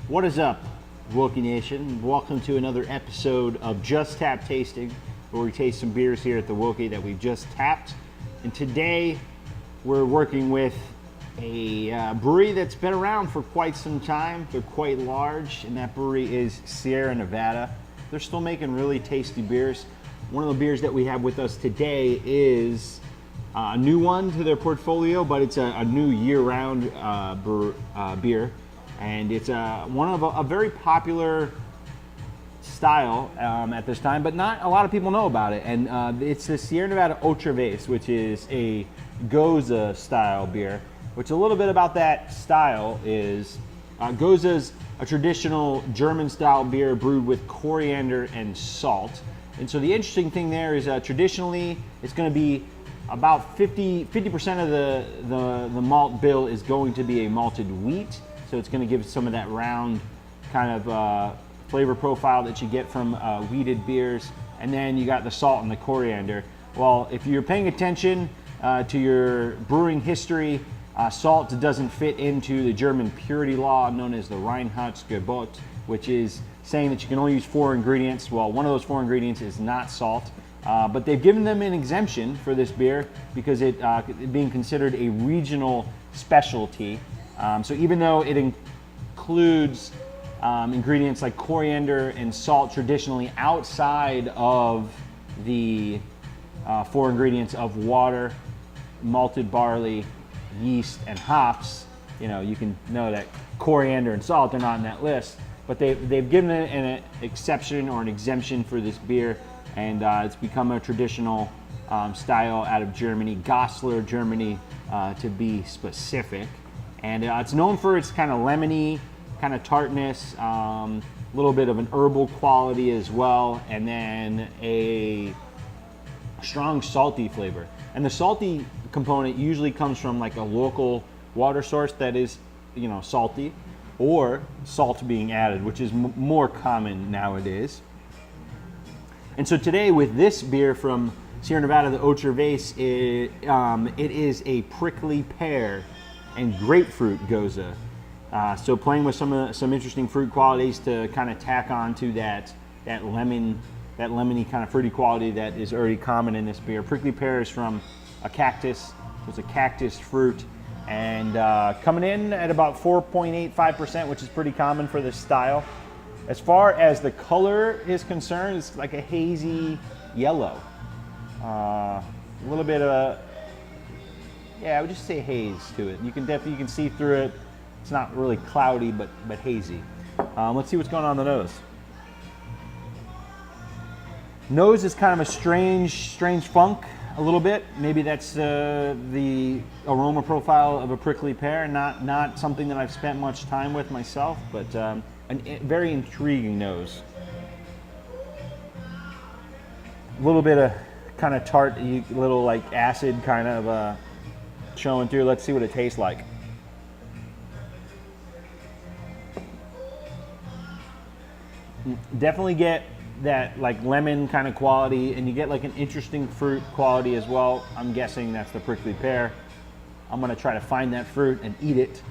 What is up, Wilkie Nation? Welcome to another episode of Just Tap Tasting, where we taste some beers here at the Wilkie that we've just tapped. And today, we're working with a brewery that's been around for quite some time. They're quite large, and that brewery is Sierra Nevada. They're still making really tasty beers. One of the beers that we have with us today is a new one to their portfolio, but it's a new year-round beer. And it's one of a very popular style at this time, but not a lot of people know about it. And it's the Sierra Nevada Otra Vez, which is a gose-style beer. Which a little bit about that style is gose's a traditional German-style beer brewed with coriander and salt. And so the interesting thing there is traditionally it's going to be about 50% of the malt bill is going to be a malted wheat. So it's going to give some of that round kind of flavor profile that you get from wheated beers. And then you got the salt and the coriander. Well, if you're paying attention to your brewing history, salt doesn't fit into the German purity law known as the Reinheitsgebot, which is saying that you can only use 4 ingredients. Well, one of those 4 ingredients is not salt. But they've given them an exemption for this beer because it being considered a regional specialty. So even though it includes ingredients like coriander and salt traditionally outside of the 4 ingredients of water, malted barley, yeast, and hops, you can know that coriander and salt are not in that list. But they've given it an exception or an exemption for this beer, and it's become a traditional style out of Germany, Goslar, Germany, to be specific. And it's known for its kind of lemony, kind of tartness, a little bit of an herbal quality as well, and then a strong salty flavor. And the salty component usually comes from like a local water source that is, salty, or salt being added, which is more common nowadays. And so today with this beer from Sierra Nevada, the Otra Vez, it is a prickly pear and grapefruit gose. So playing with some interesting fruit qualities to kind of tack on to that lemony kind of fruity quality that is already common in this beer. Prickly pear is from a cactus. It's a cactus fruit, and coming in at about 4.85%, which is pretty common for this style. As far as the color is concerned, it's like a hazy yellow. A little bit of I would just say haze to it. You can see through it. It's not really cloudy, but hazy. Let's see what's going on the nose. Nose is kind of a strange funk, a little bit. Maybe that's the aroma profile of a prickly pear. Not something that I've spent much time with myself, but a very intriguing nose. A little bit of kind of tart, little like acid kind of showing through. Let's see what it tastes like. Definitely get that like lemon kind of quality, and you get like an interesting fruit quality as well. I'm guessing that's the prickly pear. I'm gonna try to find that fruit and eat it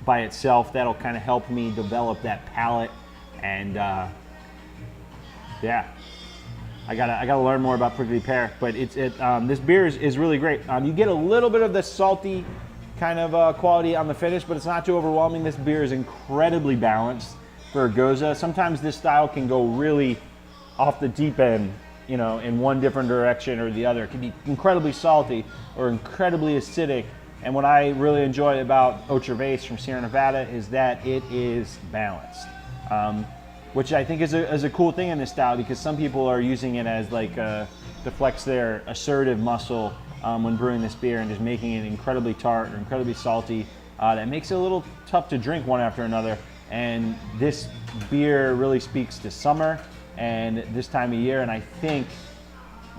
by itself. That'll kind of help me develop that palate, and yeah. I gotta learn more about prickly pear, but this beer is really great. You get a little bit of the salty kind of quality on the finish, but it's not too overwhelming. This beer is incredibly balanced for a gose. Sometimes this style can go really off the deep end, in one different direction or the other. It can be incredibly salty or incredibly acidic. And what I really enjoy about Otra Vez from Sierra Nevada is that it is balanced. Which I think is a cool thing in this style, because some people are using it as like to flex their assertive muscle when brewing this beer and just making it incredibly tart or incredibly salty. That makes it a little tough to drink one after another. And this beer really speaks to summer and this time of year, and I think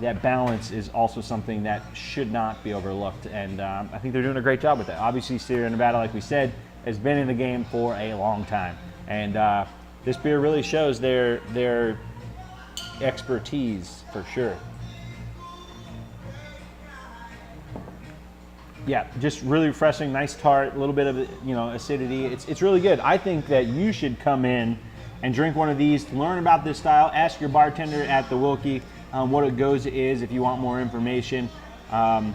that balance is also something that should not be overlooked. And I think they're doing a great job with that. Obviously, Sierra Nevada, like we said, has been in the game for a long time. And this beer really shows their expertise for sure. Yeah, just really refreshing, nice tart, a little bit of, you know, acidity. It's really good. I think that you should come in and drink one of these to learn about this style. Ask your bartender at the Wilkie what a gose is if you want more information, and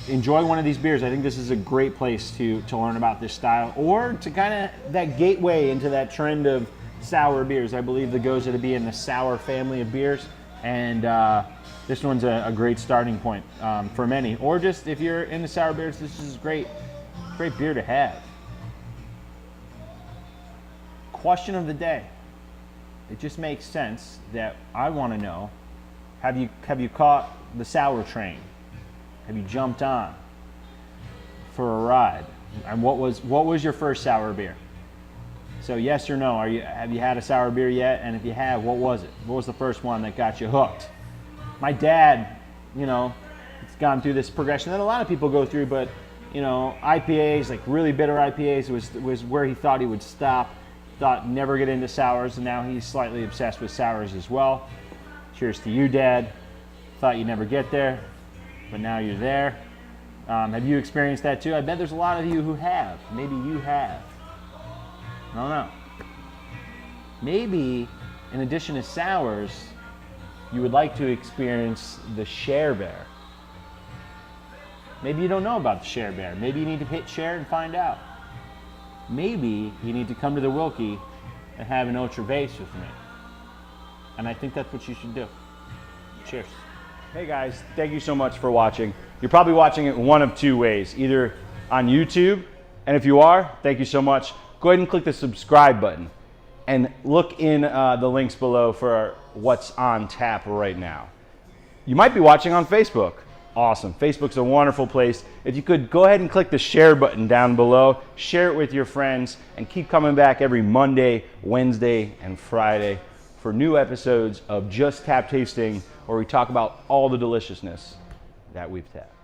enjoy one of these beers. I think this is a great place to learn about this style, or to kind of that gateway into that trend of sour beers. I believe the gose to be in the sour family of beers, and this one's a great starting point for many. Or just if you're into sour beers, this is great beer to have. Question of the day. It just makes sense that I want to know: have you caught the sour train? Have you jumped on for a ride? And what was your first sour beer? So yes or no, have you had a sour beer yet? And if you have, what was it? What was the first one that got you hooked? My dad, you know, it's gone through this progression that a lot of people go through, but you know, IPAs, like really bitter IPAs, was where he thought he would stop. Thought never get into sours, and now he's slightly obsessed with sours as well. Cheers to you, Dad. Thought you'd never get there, but now you're there. Have you experienced that too? I bet there's a lot of you who have. Maybe you have. I don't know. Maybe in addition to sours, you would like to experience the share bear. Maybe you don't know about the share bear. Maybe you need to hit share and find out. Maybe you need to come to the Wilkie and have an Otra Vez with me. And I think that's what you should do. Cheers. Hey guys, thank you so much for watching. You're probably watching it one of two ways, either on YouTube, and if you are, thank you so much. Go ahead and click the subscribe button and look in the links below for what's on tap right now. You might be watching on Facebook. Awesome. Facebook's a wonderful place. If you could go ahead and click the share button down below, share it with your friends, and keep coming back every Monday, Wednesday, and Friday for new episodes of Just Tap Tasting, where we talk about all the deliciousness that we've tapped.